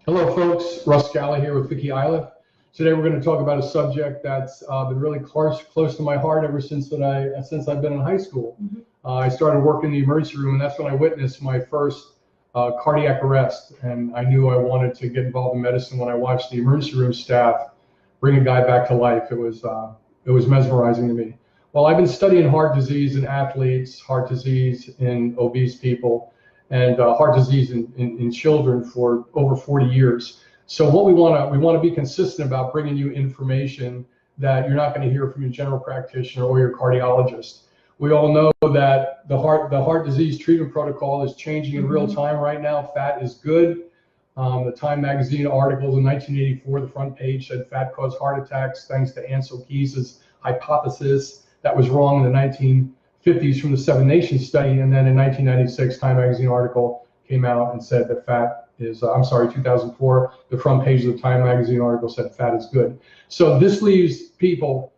Hello folks, Russ Scala here with Vicki ILiff. Today we're going to talk about a subject that's been really close to my heart ever since I've been in high school. I started working in the emergency room, and that's when I witnessed my first cardiac arrest, and I knew I wanted to get involved in medicine when I watched the emergency room staff bring a guy back to life. It was mesmerizing to me. Well, I've been studying heart disease in athletes, heart disease in obese people, and heart disease in children for over 40 years. So what we want to be consistent about bringing you information that you're not going to hear from your general practitioner or your cardiologist. We all know that the heart disease treatment protocol is changing in real time right now. Fat is good. The Time magazine articles in 1984, the front page said fat caused heart attacks thanks to Ansel Keys' hypothesis. That was wrong in the 1950s from the Seven Nations study, and then in 1996, Time magazine article came out and said that fat is, 2004, the front page of the Time magazine article said fat is good. So this leaves people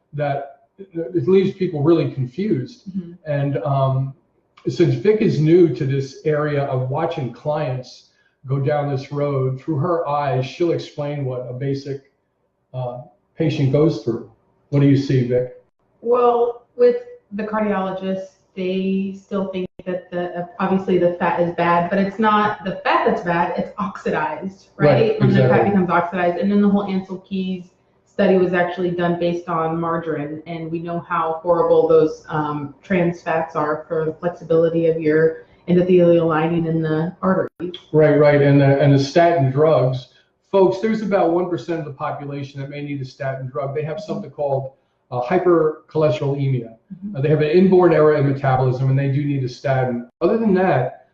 really confused. And since Vic is new to this area of watching clients go down this road, through her eyes, she'll explain what a basic patient goes through. What do you see, Vic? Well, with the cardiologists, they still think that obviously the fat is bad, but it's not the fat that's bad, it's oxidized, right? When the fat becomes oxidized. And then the whole Ansel Keys study was actually done based on margarine, and we know how horrible those trans fats are for the flexibility of your endothelial lining in the arteries. Right. And the statin drugs, folks, there's about 1% of the population that may need a statin drug. They have something called hypercholesterolemia. They have an inborn error in metabolism, and they do need a statin. Other than that,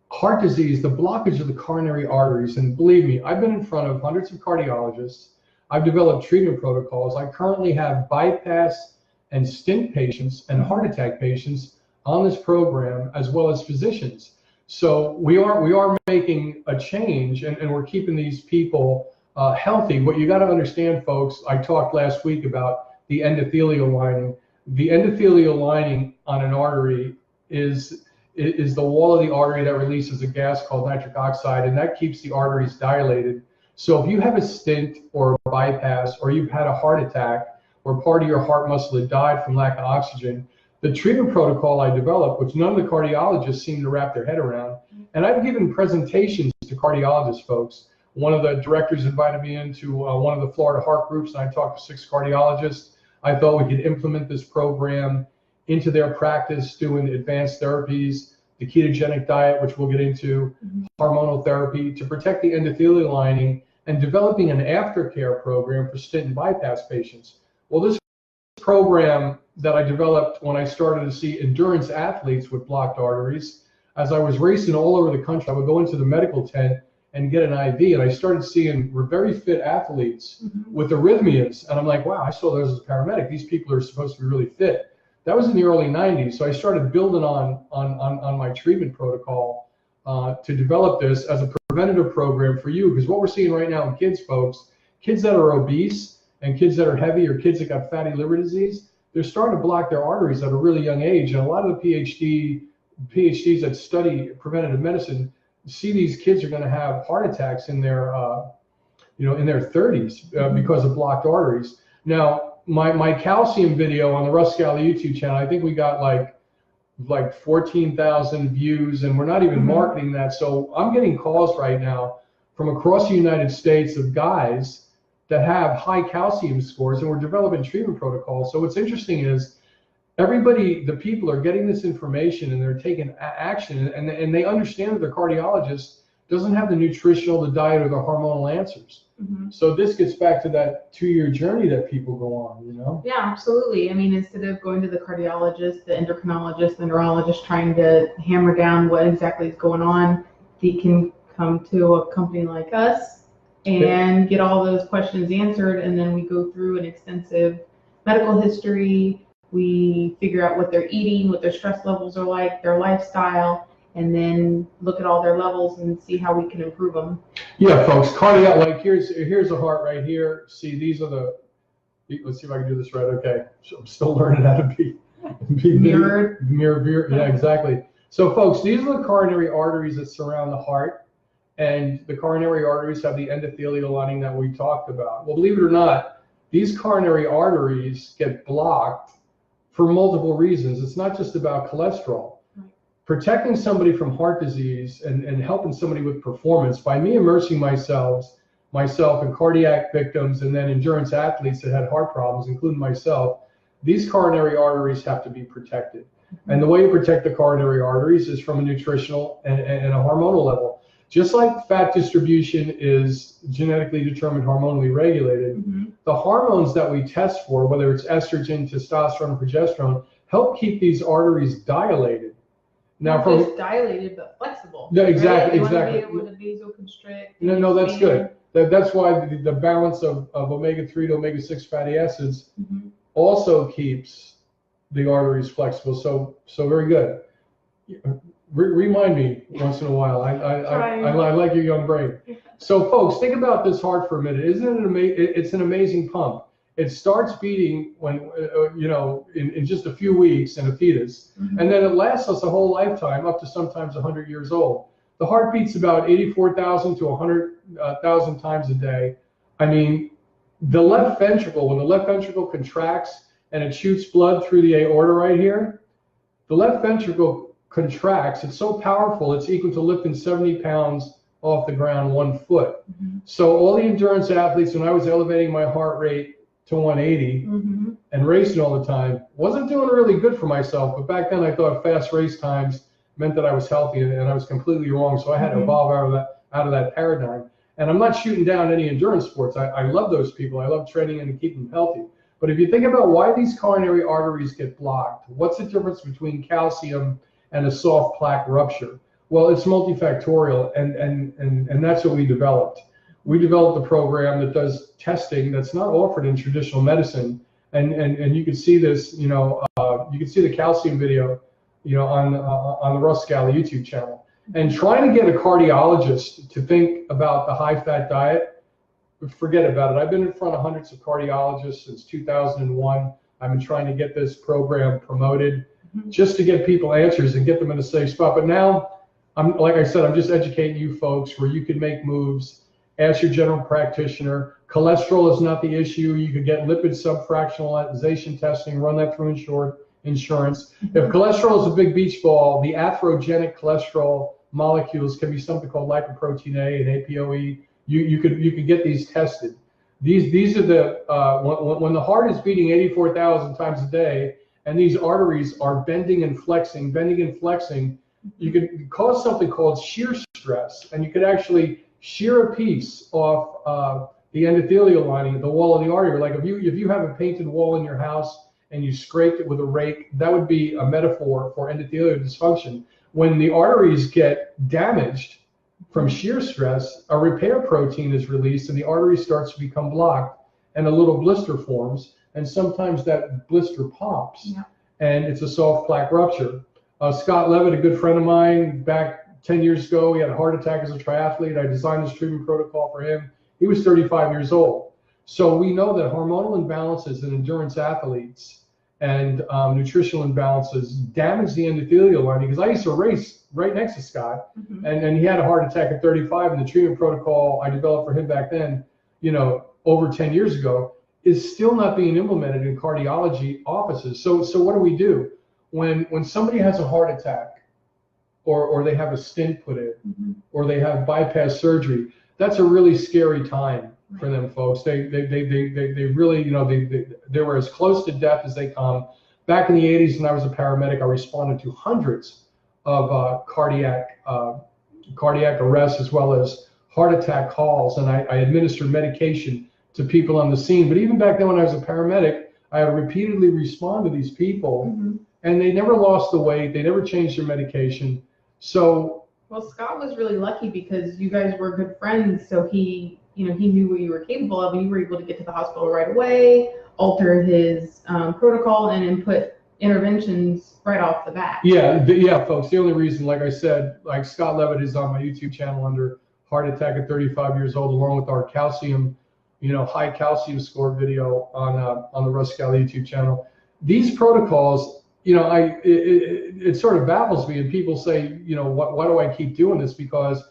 heart disease, the blockage of the coronary arteries, and believe me, I've been in front of hundreds of cardiologists. I've developed treatment protocols. I currently have bypass and stent patients and heart attack patients on this program, as well as physicians. So we are making a change, and we're keeping these people healthy. What you got to understand, folks, I talked last week about the endothelial lining. The endothelial lining on an artery is the wall of the artery that releases a gas called nitric oxide, and that keeps the arteries dilated. So if you have a stent or a bypass, or you've had a heart attack, or part of your heart muscle had died from lack of oxygen, the treatment protocol I developed, which none of the cardiologists seem to wrap their head around, and I've given presentations to cardiologists, folks. One of the directors invited me into one of the Florida heart groups, and I talked to 6 cardiologists. I thought we could implement this program into their practice, doing advanced therapies, the ketogenic diet, which we'll get into, hormonal therapy to protect the endothelial lining, and developing an aftercare program for stent and bypass patients. Well, this program that I developed when I started to see endurance athletes with blocked arteries, as I was racing all over the country, I would go into the medical tent and get an IV, and I started seeing very fit athletes with arrhythmias, and I'm like, wow, I saw those as a paramedic. These people are supposed to be really fit. That was in the early 90s, so I started building on my treatment protocol to develop this as a preventative program for you, because what we're seeing right now in kids, folks, kids that are obese and kids that are heavy, or kids that got fatty liver disease, they're starting to block their arteries at a really young age, and a lot of the PhDs that study preventative medicine see these kids are going to have heart attacks in their in their 30s because of blocked arteries. Now, my calcium video on the Russ Scala YouTube channel, I think we got like 14,000 views, and we're not even marketing that. So I'm getting calls right now from across the United States of guys that have high calcium scores, and we're developing treatment protocols. So what's interesting is the people are getting this information, and they're taking action, and they understand that their cardiologist doesn't have the nutritional, the diet, or the hormonal answers. So this gets back to that 2-year journey that people go on, Yeah, absolutely. I mean, instead of going to the cardiologist, the endocrinologist, the neurologist, trying to hammer down what exactly is going on, he can come to a company like us and get all those questions answered, and then we go through an extensive medical history. We figure out what they're eating, what their stress levels are like, their lifestyle, and then look at all their levels and see how we can improve them. Yeah, folks, cardiac, like here's a heart right here. See, these are let's see if I can do this right. Okay, so I'm still learning how to be mirrored. Yeah, exactly. So folks, these are the coronary arteries that surround the heart, and the coronary arteries have the endothelial lining that we talked about. Well, believe it or not, these coronary arteries get blocked for multiple reasons. It's not just about cholesterol. Protecting somebody from heart disease and helping somebody with performance, by me immersing myself in cardiac victims and then endurance athletes that had heart problems, including myself, these coronary arteries have to be protected. And the way you protect the coronary arteries is from a nutritional and a hormonal level. Just like fat distribution is genetically determined, hormonally regulated, the hormones that we test for, whether it's estrogen, testosterone, progesterone, help keep these arteries dilated. Now, not just dilated, but flexible. No, exactly, right? exactly. You want to be able to vasoconstrict. No, that's good. That's why the balance of omega-3 to omega-6 fatty acids also keeps the arteries flexible. So very good. Remind me once in a while. I like your young brain. So folks, think about this heart for a minute. Isn't it amazing? It's an amazing pump. It starts beating when, in just a few weeks in a fetus, and then it lasts us a whole lifetime, up to sometimes 100 years old. The heart beats about 84,000 to 100,000 times a day. I mean, the left ventricle, when the left ventricle contracts and it shoots blood through the aorta right here, the left ventricle contracts. It's so powerful, it's equal to lifting 70 pounds off the ground 1 foot. So all the endurance athletes, when I was elevating my heart rate to 180 and racing all the time, wasn't doing really good for myself. But back then I thought fast race times meant that I was healthy, and I was completely wrong. So I had to evolve out of that paradigm. And I'm not shooting down any endurance sports. I love those people. I love training and keeping them healthy. But if you think about why these coronary arteries get blocked, what's the difference between calcium and a soft plaque rupture? Well, it's multifactorial, and that's what we developed. We developed a program that does testing that's not offered in traditional medicine, and you can see this, you can see the calcium video, on the Russ Scala YouTube channel. And trying to get a cardiologist to think about the high-fat diet, forget about it. I've been in front of hundreds of cardiologists since 2001. I've been trying to get this program promoted just to get people answers and get them in a safe spot. But now, like I said, I'm just educating you folks where you can make moves. Ask your general practitioner. Cholesterol is not the issue. You could get lipid subfractionalization testing, run that through insurance. If cholesterol is a big beach ball, the atherogenic cholesterol molecules can be something called lipoprotein A and ApoE. You could get these tested. These are the when the heart is beating 84,000 times a day and these arteries are bending and flexing, you could cause something called shear stress, and you could actually shear a piece off the endothelial lining, the wall of the artery. Like if you have a painted wall in your house and you scraped it with a rake, that would be a metaphor for endothelial dysfunction. When the arteries get damaged from shear stress, a repair protein is released and the artery starts to become blocked and a little blister forms, and sometimes that blister pops and it's a soft plaque rupture. Scott Levitt, a good friend of mine, back 10 years ago, he had a heart attack as a triathlete. I designed this treatment protocol for him. He was 35 years old. So we know that hormonal imbalances in endurance athletes and nutritional imbalances damage the endothelial lining. Because I used to race right next to Scott, and he had a heart attack at 35, and the treatment protocol I developed for him back then, over 10 years ago, is still not being implemented in cardiology offices. So what do? When somebody has a heart attack, or they have a stent put in, or they have bypass surgery, that's a really scary time for them folks. They really, they were as close to death as they come. Back in the 80s, when I was a paramedic, I responded to hundreds of cardiac arrests as well as heart attack calls, and I administered medication to people on the scene. But even back then, when I was a paramedic, I would repeatedly respond to these people, and they never lost the weight. They never changed their medication. So, well, Scott was really lucky because you guys were good friends. So he knew what you were capable of, and you were able to get to the hospital right away, alter his protocol, and input interventions right off the bat. Yeah, folks. The only reason, like I said, like Scott Levitt is on my YouTube channel under heart attack at 35 years old, along with our calcium, high calcium score video on the Russ Scala YouTube channel. These protocols, it sort of baffles me, and people say, why do I keep doing this? Because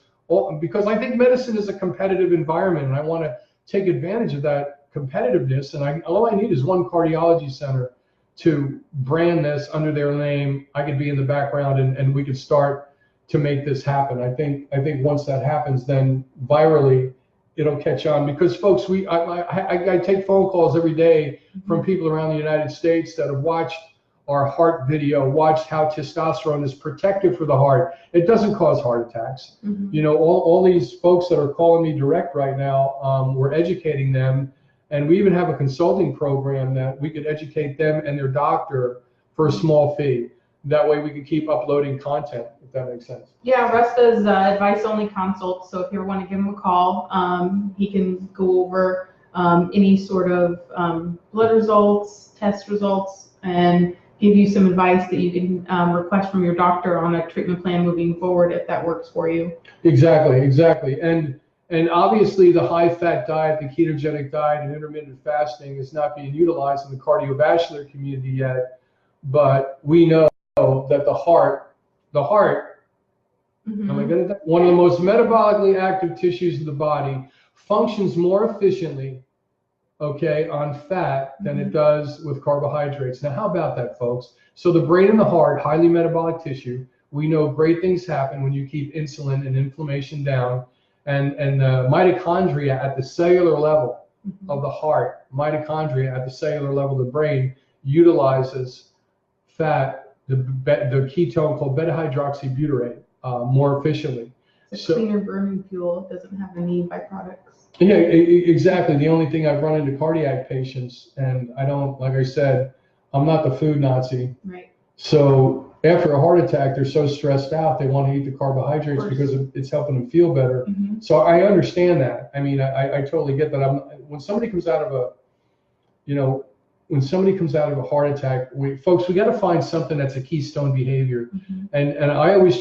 because I think medicine is a competitive environment, and I want to take advantage of that competitiveness. And all I need is one cardiology center to brand this under their name. I could be in the background, and we could start to make this happen. I think once that happens, then virally it'll catch on, because folks, I take phone calls every day from people around the United States that have watched our heart video, watched how testosterone is protective for the heart. It doesn't cause heart attacks. You know, all these folks that are calling me direct right now, we're educating them, and we even have a consulting program that we could educate them and their doctor for a small fee. That way we can keep uploading content, if that makes sense. Yeah, Russ does advice-only consults, so if you want to give him a call, he can go over any sort of blood results, test results, and give you some advice that you can request from your doctor on a treatment plan moving forward, if that works for you. Exactly. And obviously the high-fat diet, the ketogenic diet, and intermittent fasting is not being utilized in the cardiovascular community yet, but we know that the heart, am I good at that? One of the most metabolically active tissues in the body, functions more efficiently, on fat than it does with carbohydrates. Now, how about that, folks? So the brain and the heart, highly metabolic tissue. We know great things happen when you keep insulin and inflammation down, and the mitochondria at the cellular level of the heart, mitochondria at the cellular level of the brain utilizes fat, the ketone called beta-hydroxybutyrate, more efficiently. It's a cleaner burning fuel. It doesn't have any byproducts. Yeah, exactly. The only thing I've run into cardiac patients, and I don't, like I said, I'm not the food Nazi. Right. So after a heart attack, they're so stressed out, they want to eat the carbohydrates because it's helping them feel better. So I understand that. I mean, I totally get that. When somebody comes out of a heart attack, we got to find something that's a keystone behavior. And I'm always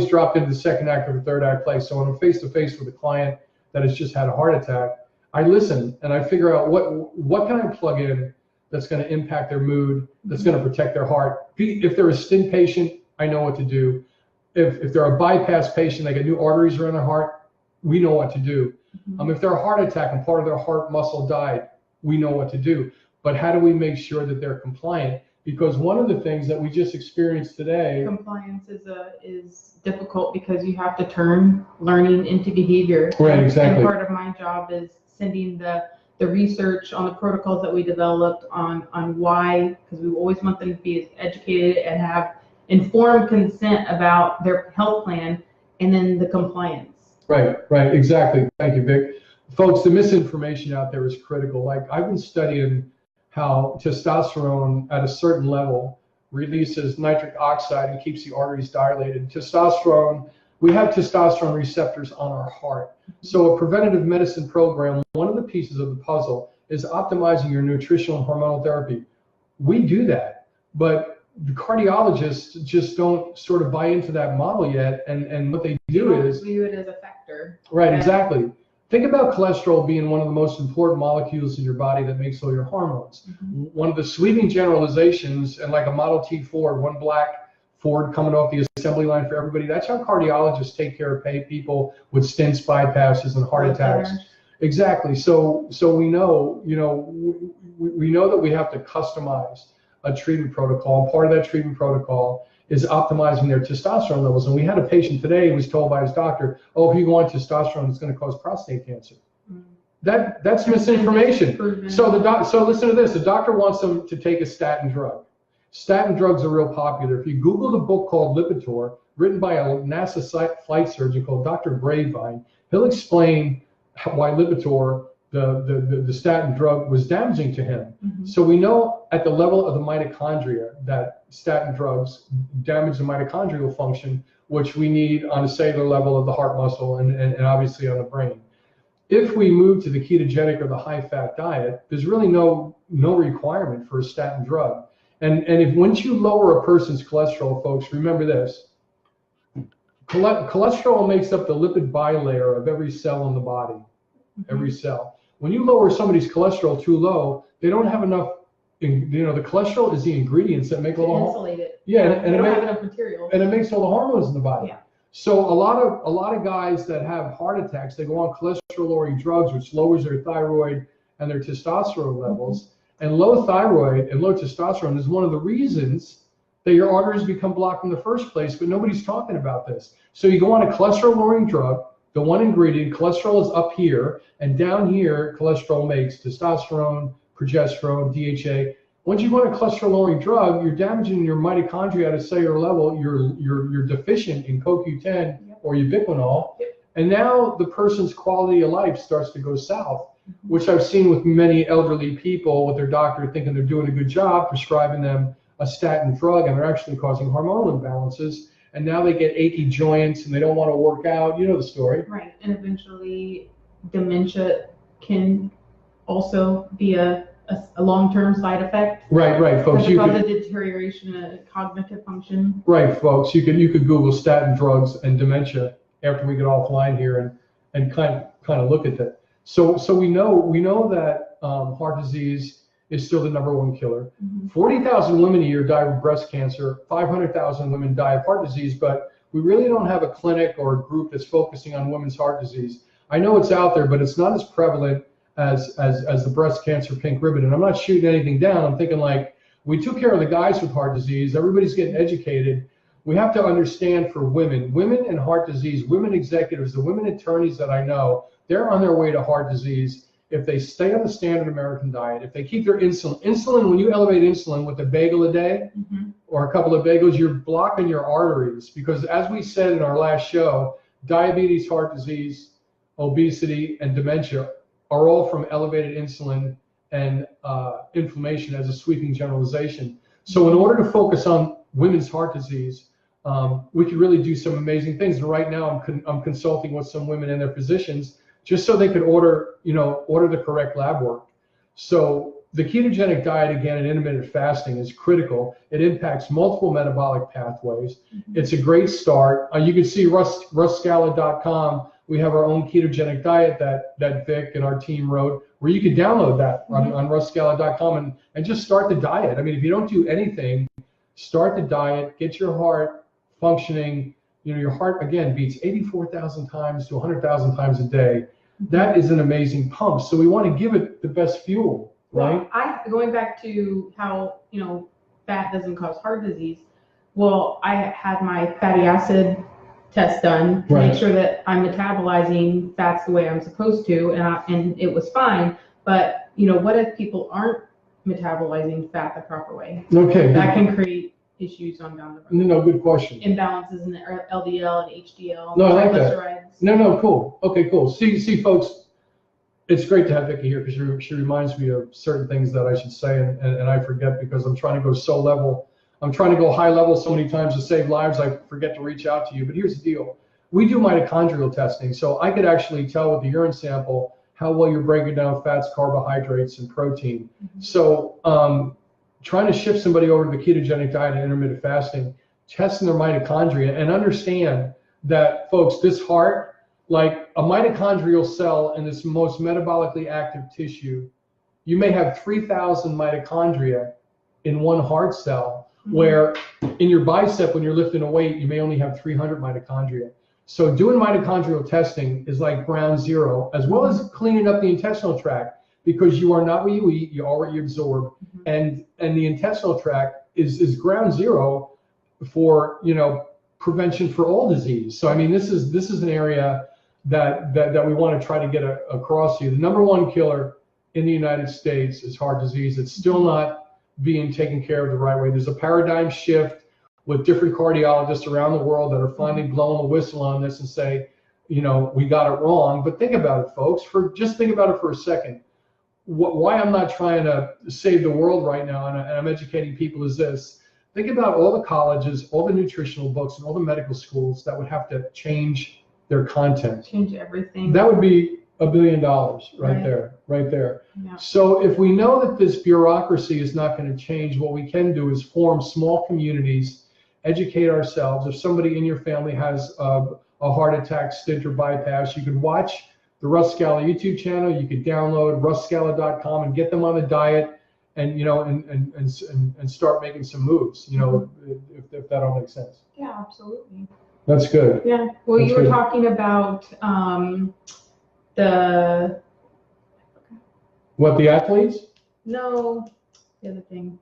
dropped into the second act or the third act play. So when I'm face to face with a client that has just had a heart attack, I listen and I figure out what can I plug in that's going to impact their mood, that's going to protect their heart. If they're a stent patient, I know what to do. If they're a bypass patient, they get new arteries around their heart, we know what to do. If they're a heart attack and part of their heart muscle died, we know what to do. But how do we make sure that they're compliant? Because one of the things that we just experienced today, compliance is difficult because you have to turn learning into behavior. Right, exactly. And part of my job is sending the research on the protocols that we developed on why, because we always want them to be educated and have informed consent about their health plan, and then the compliance. Right, exactly. Thank you, Vic. Folks, the misinformation out there is critical. Like, I've been studying how testosterone at a certain level releases nitric oxide and keeps the arteries dilated. We have testosterone receptors on our heart. So a preventative medicine program, one of the pieces of the puzzle is optimizing your nutritional and hormonal therapy. We do that, but the cardiologists just don't sort of buy into that model yet. And what they do is view it as a factor. Right, exactly. Think about cholesterol being one of the most important molecules in your body that makes all your hormones. One of the sweeping generalizations, and like a Model T Ford, one black Ford coming off the assembly line for everybody, that's how cardiologists take care of people with stents, bypasses, and heart attacks. Exactly. So we know, we know that we have to customize a treatment protocol. And part of that treatment protocol is optimizing their testosterone levels. And we had a patient today who was told by his doctor, oh, if you go on testosterone, it's going to cause prostate cancer. That's misinformation. So listen to this. The doctor wants them to take a statin drug. Statin drugs are real popular. If you Google the book called Lipitor, written by a NASA flight surgeon called Dr. Bravevine, he'll explain why Lipitor, the statin drug, was damaging to him. So we know at the level of the mitochondria that statin drugs damage the mitochondrial function, which we need on a cellular level of the heart muscle and obviously on the brain. If we move to the ketogenic or the high-fat diet, there's really no requirement for a statin drug. And once you lower a person's cholesterol, folks, remember this. Cholesterol makes up the lipid bilayer of every cell in the body, every cell. When you lower somebody's cholesterol too low, they don't have enough, the cholesterol is the ingredients that make all the insulate it. Yeah, and they don't have enough material. And it makes all the hormones in the body. Yeah. So a lot of guys that have heart attacks, they go on cholesterol-lowering drugs, which lowers their thyroid and their testosterone levels. And low thyroid and low testosterone is one of the reasons that your arteries become blocked in the first place, but nobody's talking about this. So you go on a cholesterol-lowering drug, the one ingredient, cholesterol is up here, and down here, cholesterol makes testosterone, progesterone, DHA. Once you go on a cholesterol-lowering drug, you're damaging your mitochondria at a cellular level. You're deficient in CoQ10 or ubiquinol, and now the person's quality of life starts to go south, which I've seen with many elderly people with their doctor thinking they're doing a good job, prescribing them a statin drug, and they're actually causing hormonal imbalances. And now they get achy joints and they don't want to work out. You know the story. Right, and eventually dementia can also be a long-term side effect. Right, folks. You cause a deterioration of cognitive function. Right, folks. You could Google statin drugs and dementia after we get offline here and kind of look at that. So we know that heart disease is still the #1 killer. 40,000 women a year die of breast cancer. 500,000 women die of heart disease, but we really don't have a clinic or a group that's focusing on women's heart disease. I know it's out there, but it's not as prevalent as the breast cancer pink ribbon. And I'm not shooting anything down. I'm thinking like, we took care of the guys with heart disease. Everybody's getting educated. We have to understand for women and heart disease, women executives, the women attorneys that I know, they're on their way to heart disease. If they stay on the standard American diet, if they keep their insulin, when you elevate insulin with a bagel a day or a couple of bagels, you're blocking your arteries, because as we said in our last show, diabetes, heart disease, obesity, and dementia are all from elevated insulin and inflammation as a sweeping generalization. So in order to focus on women's heart disease, we could really do some amazing things. And right now I'm consulting with some women and their physicians just so they could order the correct lab work. So the ketogenic diet, again, and intermittent fasting is critical. It impacts multiple metabolic pathways. It's a great start. You can see RussScala.com. We have our own ketogenic diet that Vic and our team wrote, where you can download that on RussScala.com and just start the diet. I mean, if you don't do anything, start the diet, get your heart functioning. Your heart, again, beats 84,000 times to 100,000 times a day. That is an amazing pump. So we want to give it the best fuel, right? Well, going back to how, fat doesn't cause heart disease. Well, I had my fatty acid test done to make sure that I'm metabolizing fats the way I'm supposed to, and it was fine. But, what if people aren't metabolizing fat the proper way? Okay. That can create issues on down the road. No, good question. Imbalances in the LDL and HDL. No, I like that. No, cool. Okay, cool. See, folks, it's great to have Vicki here because she reminds me of certain things that I should say and I forget because I'm trying to go so level. I'm trying to go high level so many times to save lives, I forget to reach out to you. But here's the deal. We do mitochondrial testing, so I could actually tell with the urine sample how well you're breaking down fats, carbohydrates, and protein. So trying to shift somebody over to the ketogenic diet and intermittent fasting, testing their mitochondria, and understand that, folks, this heart, like a mitochondrial cell in this most metabolically active tissue, you may have 3,000 mitochondria in one heart cell, where in your bicep, when you're lifting a weight, you may only have 300 mitochondria. So doing mitochondrial testing is like ground zero, as well as cleaning up the intestinal tract, because you are not what you eat, you are what you absorb. And the intestinal tract is ground zero for, prevention for all disease. So, I mean, this is an area that we want to try to get across to you. The #1 killer in the United States is heart disease. It's still not being taken care of the right way. There's a paradigm shift with different cardiologists around the world that are finally blowing the whistle on this and say, we got it wrong. But think about it, folks. Just think about it for a second. Why I'm not trying to save the world right now, and I'm educating people, is this. Think about all the colleges, all the nutritional books, and all the medical schools that would have to change their content. Change everything. That would be $1 billion right there. Yeah. So if we know that this bureaucracy is not going to change, what we can do is form small communities, educate ourselves. If somebody in your family has a heart attack, stent, or bypass, you can watch the Russ Scala YouTube channel. You can download RussScala.com and get them on the diet, and and start making some moves. If that all makes sense. Yeah, absolutely. That's good. Yeah. Well, That's you were good. talking about the What, the athletes? no, the other thing.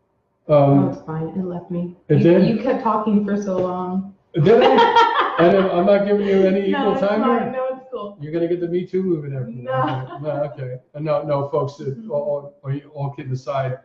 Oh, it's fine. It left me. It you, did? You kept talking for so long. Did I? I'm not giving you any No, equal it's time fine. here? No, it's cool. You're going to get the Me Too movement after No. No, okay. No, folks, all kidding aside,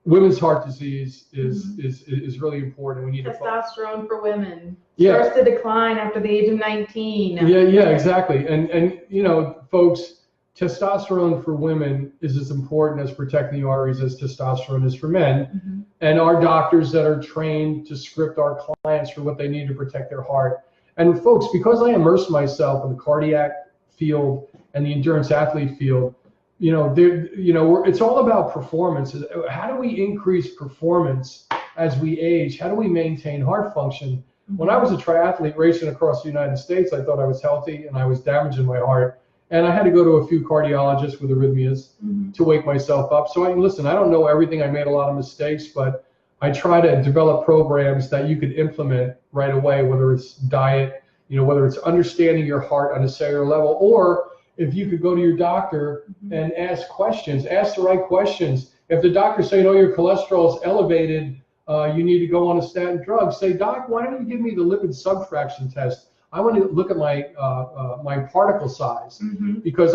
women's heart disease is really important. We need Testosterone for women Yeah. starts to decline after the age of 19. Yeah, exactly. And you know, folks, testosterone for women is as important as protecting the arteries as testosterone is for men. And our doctors that are trained to script our clients for what they need to protect their heart. And folks, because I immerse myself in the cardiac field and the endurance athlete field, it's all about performance. How do we increase performance as we age? How do we maintain heart function? When I was a triathlete racing across the United States, I thought I was healthy and I was damaging my heart. And I had to go to a few cardiologists with arrhythmias to wake myself up. So I don't know everything. I made a lot of mistakes, but I try to develop programs that you could implement right away, whether it's diet, whether it's understanding your heart on a cellular level, or if you could go to your doctor and ask questions, ask the right questions. If the doctor say, your cholesterol is elevated, you need to go on a statin drug, say, doc, why don't you give me the lipid subfraction test? I want to look at my my particle size because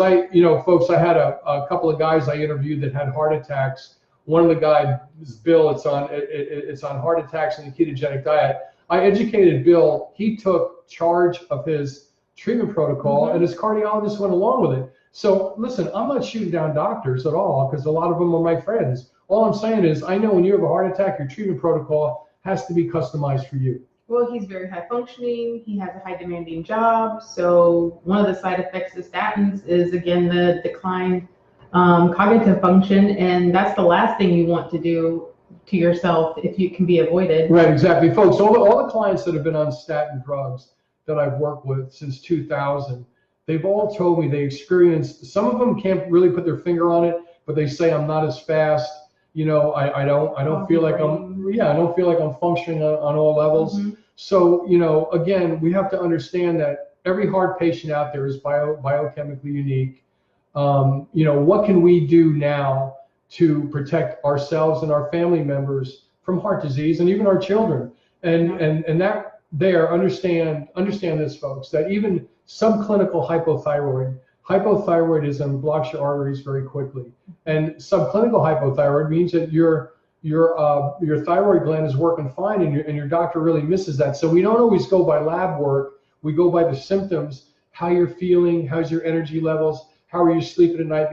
folks, I had a couple of guys I interviewed that had heart attacks. One of the guys, Bill, it's on heart attacks and the ketogenic diet. I educated Bill. He took charge of his treatment protocol and his cardiologist went along with it. So listen, I'm not shooting down doctors at all because a lot of them are my friends. All I'm saying is I know when you have a heart attack, your treatment protocol has to be customized for you. Well, he's very high functioning. He has a high demanding job. So one of the side effects of statins is, again, the declined cognitive function. And that's the last thing you want to do to yourself if you can be avoided. Right, exactly. Folks, all the clients that have been on statin drugs that I've worked with since 2000, they've all told me they experienced, some of them can't really put their finger on it, but they say I'm not as fast. I don't feel like I'm functioning on all levels. So, again, we have to understand that every heart patient out there is biochemically unique. What can we do now to protect ourselves and our family members from heart disease and even our children? And that there, understand this, folks, that even subclinical hypothyroidism blocks your arteries very quickly. And subclinical hypothyroid means that your thyroid gland is working fine and your doctor really misses that. So we don't always go by lab work. We go by the symptoms, how you're feeling, how's your energy levels, how are you sleeping at night?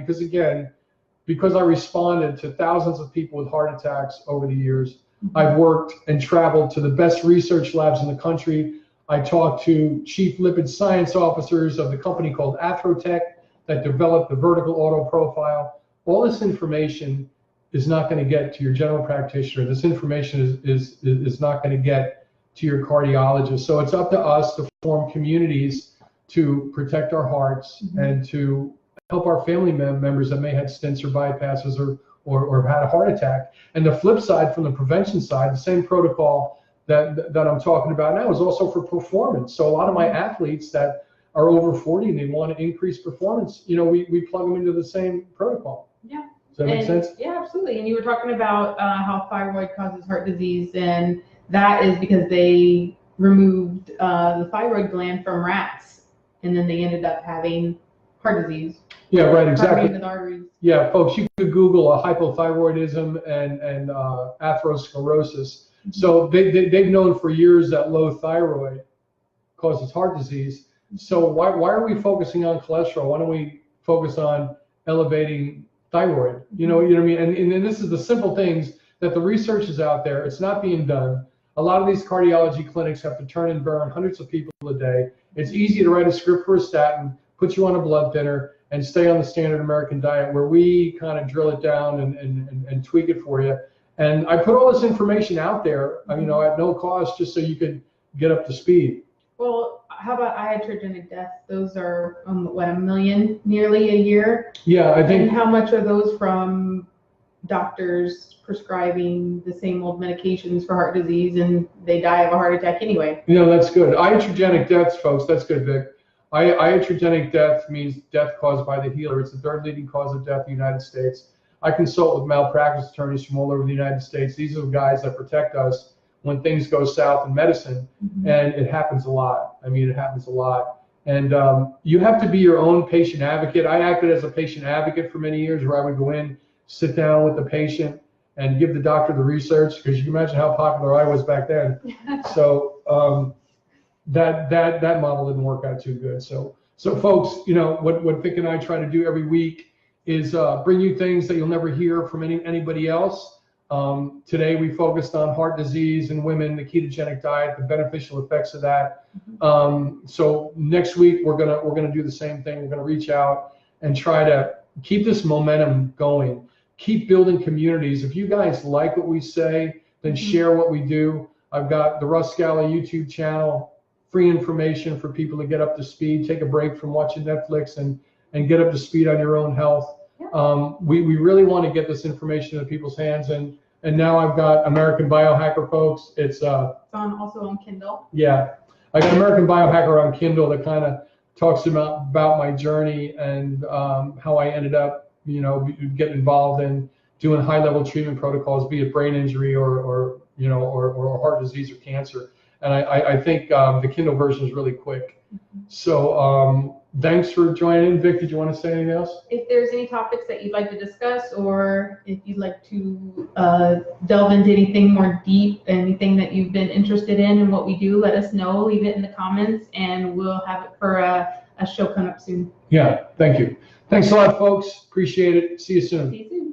Because I responded to thousands of people with heart attacks over the years, I've worked and traveled to the best research labs in the country. I talked to chief lipid science officers of the company called Atherotech that developed the vertical auto profile. All this information is not going to get to your general practitioner. This information is not going to get to your cardiologist. So it's up to us to form communities to protect our hearts and to help our family members that may have stents or bypasses or have had a heart attack. And the flip side, from the prevention side, the same protocol that I'm talking about now is also for performance. So a lot of my athletes that are over 40 and they want to increase performance, we plug them into the same protocol. Yeah. Does that make sense? Yeah, absolutely. And you were talking about how thyroid causes heart disease, and that is because they removed the thyroid gland from rats, and then they ended up having heart disease. Yeah, right, exactly. With arteries. Yeah, folks, you could Google hypothyroidism and atherosclerosis. So they've known for years that low thyroid causes heart disease. So why are we focusing on cholesterol? Why don't we focus on elevating thyroid? You know what I mean? And this is the simple things that the research is out there. It's not being done. A lot of these cardiology clinics have to turn and burn hundreds of people a day. It's easy to write a script for a statin, put you on a blood thinner, and stay on the standard American diet, where we kind of drill it down and tweak it for you. And I put all this information out there, at no cost, just so you could get up to speed. Well, how about iatrogenic deaths? Those are, 1 million nearly a year? Yeah, I think. And how much are those from doctors prescribing the same old medications for heart disease and they die of a heart attack anyway. That's good. Iatrogenic deaths, folks, that's good, Vic. Iatrogenic death means death caused by the healer. It's the third leading cause of death in the United States. I consult with malpractice attorneys from all over the United States. These are the guys that protect us when things go south in medicine, and it happens a lot. I mean, it happens a lot. And you have to be your own patient advocate. I acted as a patient advocate for many years, where I would go in, sit down with the patient, and give the doctor the research, because you can imagine how popular I was back then. So that model didn't work out too good. So folks, what Vic and I try to do every week is bring you things that you'll never hear from anybody else. Today we focused on heart disease in women, the ketogenic diet, the beneficial effects of that. So next week we're gonna do the same thing. We're gonna reach out and try to keep this momentum going. Keep building communities. If you guys like what we say, then share what we do. I've got the Russ Scala YouTube channel, free information for people to get up to speed, take a break from watching Netflix and get up to speed on your own health. We really want to get this information in people's hands, and now I've got American Biohacker, folks. It's also on Kindle. Yeah, I got American Biohacker on Kindle that kind of talks about my journey and how I ended up, getting involved in doing high-level treatment protocols, be it brain injury or heart disease or cancer. And I think the Kindle version is really quick. So thanks for joining in. Vic, did you want to say anything else? If there's any topics that you'd like to discuss, or if you'd like to delve into anything more deep, anything that you've been interested in what we do, let us know. Leave it in the comments, and we'll have it for a show coming up soon. Yeah, thank you. Thanks a lot, folks. Appreciate it. See you soon. See you soon.